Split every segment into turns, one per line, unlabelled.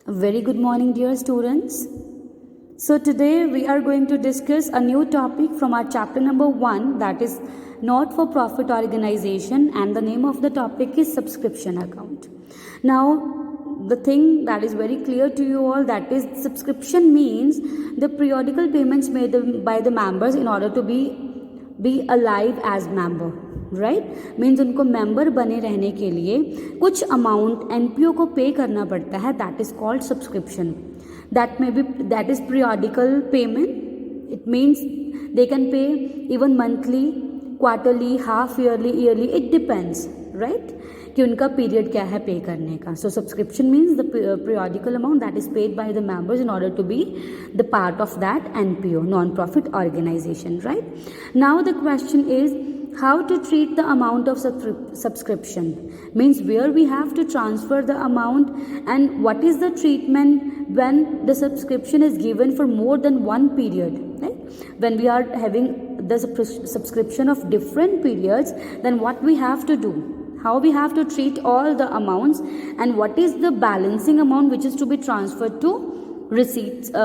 Very good morning, dear students. So today we are going to discuss a new topic from our chapter number 1, that is not for profit organization, and the name of the topic is subscription account. Now the thing that is very clear to you all, that is subscription means the periodical payments made by the members in order to be alive as member. Right means उनको member बने रहने के लिए कुछ amount NPO को पे करना पड़ता है, that is called subscription. That is periodical payment. It means they can pay even monthly, quarterly, half yearly, it depends, right, कि उनका पीरियड क्या है पे करने का. So subscription means the periodical amount that is paid by the members in order to be the part of that NPO, non profit organization. Right now the question is how to treat the amount of subscription, means where we have to transfer the amount, and what is the treatment when the subscription is given for more than one period, right? When we are having the subscription of different periods, then what we have to do, how we have to treat all the amounts, and what is the balancing amount which is to be transferred to receipts,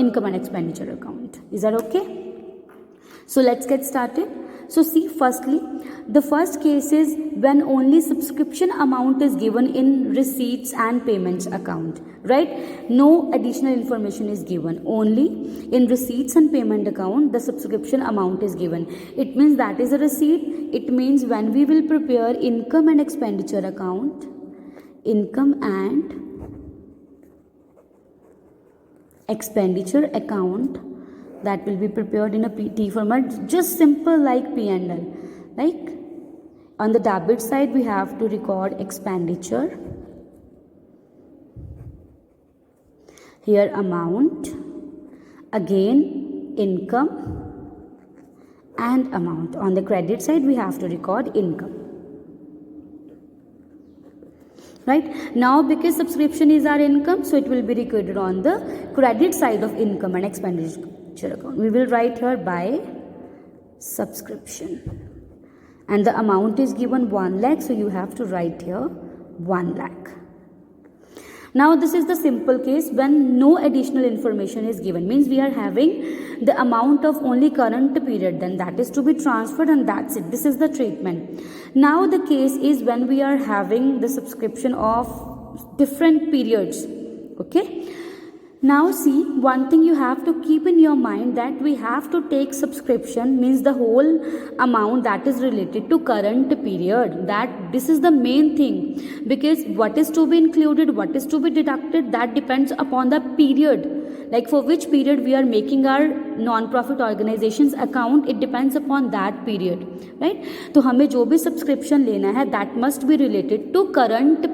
income and expenditure account. Is that okay? So let's get started. So see, firstly, the first case is when only subscription amount is given in receipts and payments account, right? No additional information is given. Only in receipts and payment account the subscription amount is given. It means that is a receipt. It means when we will prepare income and expenditure account, income and expenditure account, that will be prepared in a PT format, just simple like P&L. Like on the debit side we have to record expenditure, here amount, again income and amount. On the credit side we have to record income. Right now, because subscription is our income, so it will be recorded on the credit side of income and expenditure account. We will write here by subscription, and the amount is given 1 lakh, so you have to write here 1 lakh. Now this is the simple case when no additional information is given, means we are having the amount of only current period, then that is to be transferred and that's it. This is the treatment. Now the case is when we are having the subscription of different periods. Okay, now see, one thing you have to keep in your mind, that we have to take subscription means the whole amount that is related to current period. That this is the main thing, because what is to be included, what is to be deducted, that depends upon the period, like for which period we are making our non-profit organizations account, it depends upon that period, right? तो हमें जो भी subscription लेना है that must be related to current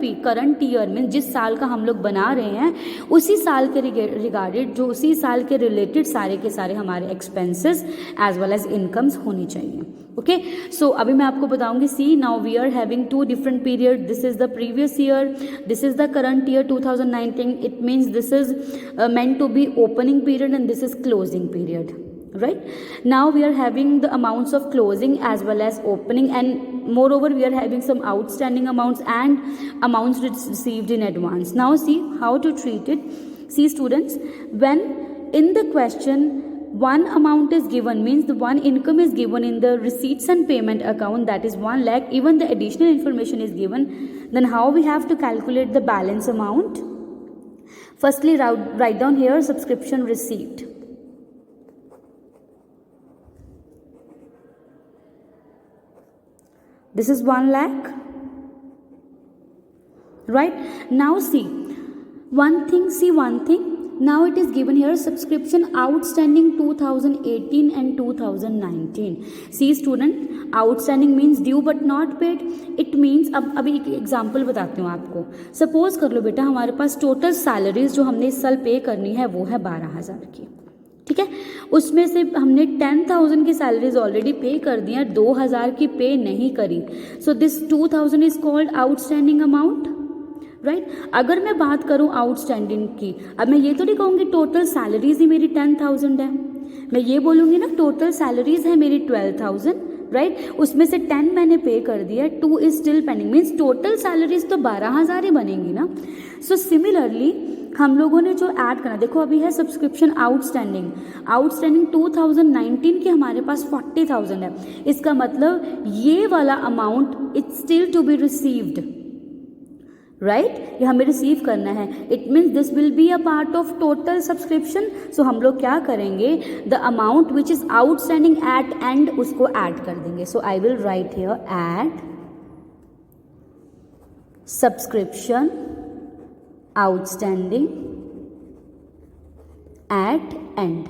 year, means जिस साल का हम लोग बना रहे हैं उसी साल के रिगार्डेड, जो उसी साल के रिलेटेड सारे के सारे हमारे expenses as well as incomes होनी चाहिए. ओके, सो अभी मैं आपको बताऊंगी. See, now we are having 2 different period. This is the previous year, this is the current year 2019. It means this is meant to be opening period and this is closing period, right? Now we are having the amounts of closing as well as opening, and moreover we are having some outstanding amounts and amounts received in advance. Now see how to treat it. See students, when in the question one amount is given, means the one income is given in the receipts and payment account, that is 1 lakh, even the additional information is given, then how we have to calculate the balance amount? Firstly, write down here subscription receipt. This is 1 lakh, right? Now see one thing, now it is given here subscription outstanding 2018 and 2019. See student, outstanding means due but not paid. It means अब अभी एक example बताती हूँ आपको. Suppose कर लो बेटा, हमारे पास total salaries जो हमने इस साल पे करनी है वो है 12,000 की, ठीक है? उसमें से हमने 10,000 की सैलरीज ऑलरेडी पे कर दी है, 2,000 की पे नहीं करी. So this 2,000 is called outstanding amount, right? अगर मैं बात करूं आउटस्टैंडिंग की, अब मैं ये तो नहीं कहूँगी टोटल सैलरीज ही मेरी 10,000 है, मैं ये बोलूँगी ना टोटल सैलरीज है मेरी 12,000, राइट? उसमें से 10 मैंने पे कर दिया, 2 is still pending, means total salaries तो 12,000 ही बनेंगी ना. सो सिमिलरली हम लोगों ने जो ऐड करना, देखो अभी है सब्सक्रिप्शन आउटस्टैंडिंग 2019 के हमारे पास 40,000 है, इसका मतलब ये वाला amount it's still to be received, right, ये हमें रिसीव करना है. It means this will be a part of total subscription. So हम लोग क्या करेंगे, the amount which is outstanding at end उसको ऐड कर देंगे. So I will write here add subscription outstanding at end.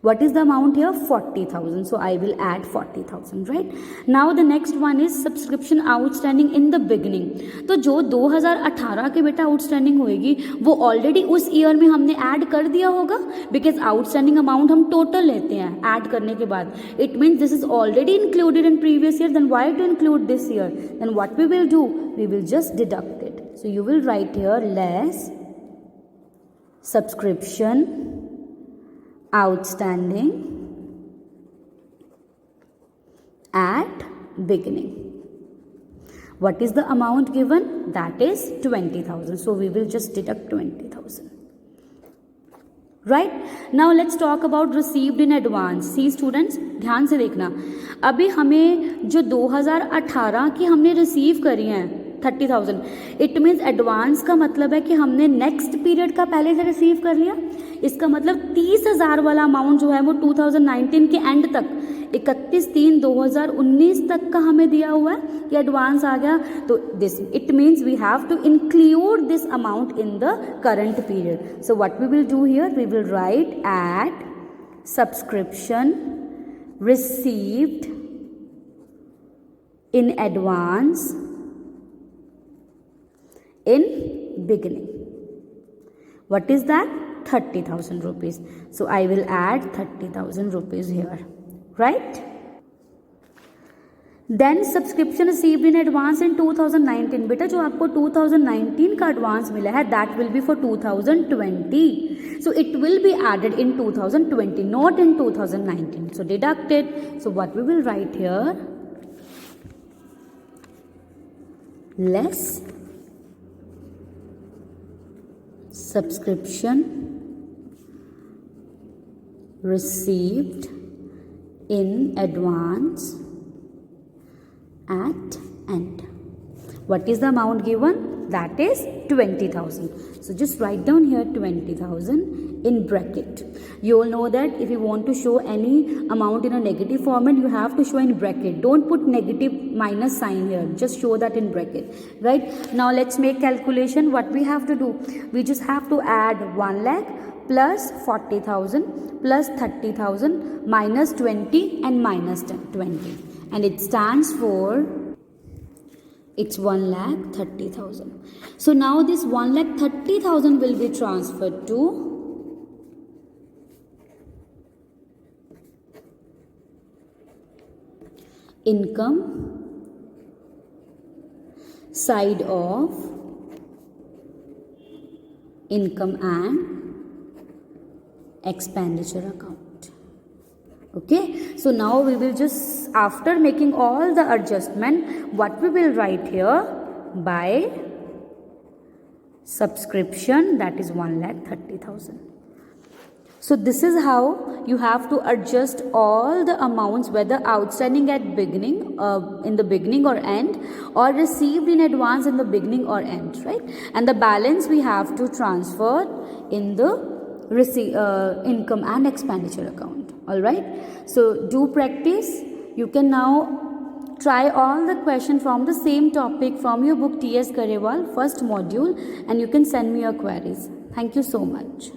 What is the amount here? 40,000. So I will add 40,000, right? Now the next one is subscription outstanding in the beginning. तो जो 2018 के बेटा outstanding होएगी वो already उस year में हमने add कर दिया होगा, बिकॉज आउटस्टैंडिंग अमाउंट हम टोटल लेते हैं ऐड करने के बाद. It means this is already included in previous year, then why to include this year? Then what we will do, we will just deduct it. So you will write here less subscription outstanding at beginning. What is the amount given? That is 20,000. So we will just deduct 20,000. Right? Now let's talk about received in advance. See students, ध्यान से देखना. अभी हमें जो 2018 की हमने receive करी हैं 30,000, इट मीन्स एडवांस का मतलब है कि हमने नेक्स्ट पीरियड का पहले से रिसीव कर लिया. इसका मतलब 30,000 वाला अमाउंट जो है वो 2019 के एंड तक 31/3/2019 तक का हमें दिया हुआ है कि एडवांस आ गया. तो this it means we have to include this amount in the current period. So what we will do here, we will write at subscription received in advance in beginning. What is that? 30,000 rupees. So I will add 30,000 rupees here, right? Then subscription received in advance in 2019. बेटा जो आपको 2019 का advance मिला है that will be for 2020. So it will be added in 2020, not in 2019. So deduct it. So what we will write here? Less subscription received in advance at end. What is the amount given? That is 20,000. So just write down here 20,000 in bracket. You all know that if you want to show any amount in a negative format, you have to show in bracket. Don't put negative minus sign here. Just show that in bracket, right? Now let's make calculation. What we have to do? We just have to add 1 lakh plus 40,000 plus 30,000 minus 20 and minus 20. And it stands for, it's 1,30,000. So now this 1,30,000 will be transferred to income side of income and expenditure account. Okay, so now we will just, after making all the adjustment, what we will write here, by subscription, that is 1,30,000. So this is how you have to adjust all the amounts, whether outstanding at beginning, in the beginning or end, or received in advance in the beginning or end, right? And the balance we have to transfer in the income and expenditure account. All right. So do practice. You can now try all the questions from the same topic from your book T.S. Garewal, first module, and you can send me your queries. Thank you so much.